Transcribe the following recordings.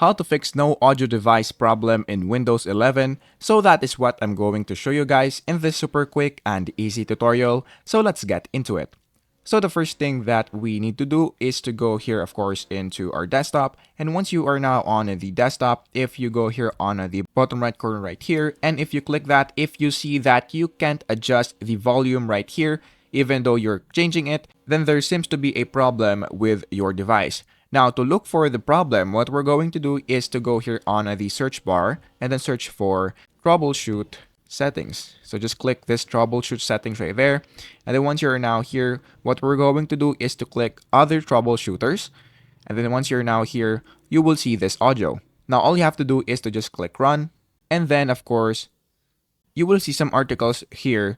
how to fix no audio device problem in Windows 11. So that is what I'm going to show you guys in this super quick and easy tutorial. So let's get into it. So the first thing that we need to do is to go here, of course, into our desktop. And once you are now on the desktop, if you go here on the bottom right corner right here, and if you click that, if you see that you can't adjust the volume right here, even though you're changing it, then there seems to be a problem with your device. Now, to look for the problem, what we're going to do is to go here on the search bar and then search for troubleshoot settings. So just click this troubleshoot settings right there. And then once you're now here, what we're going to do is to click other troubleshooters. And then once you're now here, you will see this audio. Now, all you have to do is to just click run. And then, of course, you will see some articles here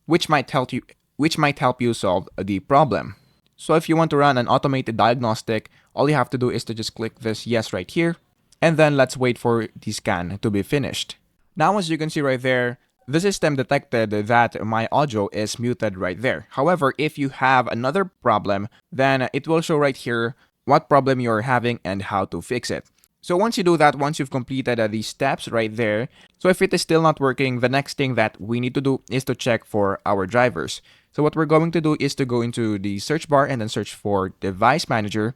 which might help you solve the problem. So if you want to run an automated diagnostic, all you have to do is to just click this yes right here. And then let's wait for the scan to be finished. Now, as you can see right there, the system detected that my audio is muted right there. However, if you have another problem, then it will show right here what problem you're having and how to fix it. So once you do that, once you've completed these steps right there, so if it is still not working, the next thing that we need to do is to check for our drivers. So what we're going to do is to go into the search bar and then search for Device Manager.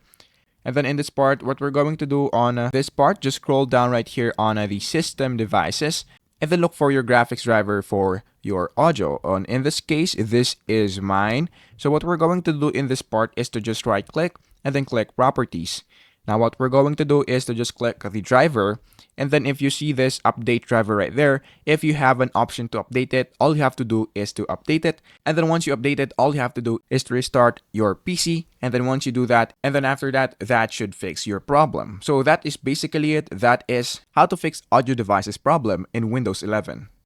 And then in this part, what we're going to do on this part, just scroll down right here on the System Devices, and then look for your graphics driver for your audio. In this case, this is mine. So what we're going to do in this part is to just right click and then click Properties. Now what we're going to do is to just click the driver, and then if you see this update driver right there, if you have an option to update it, all you have to do is to update it. And then once you update it, all you have to do is to restart your PC. And then once you do that, and then after that, that should fix your problem. So that is basically it. That is how to fix audio devices problem in Windows 11.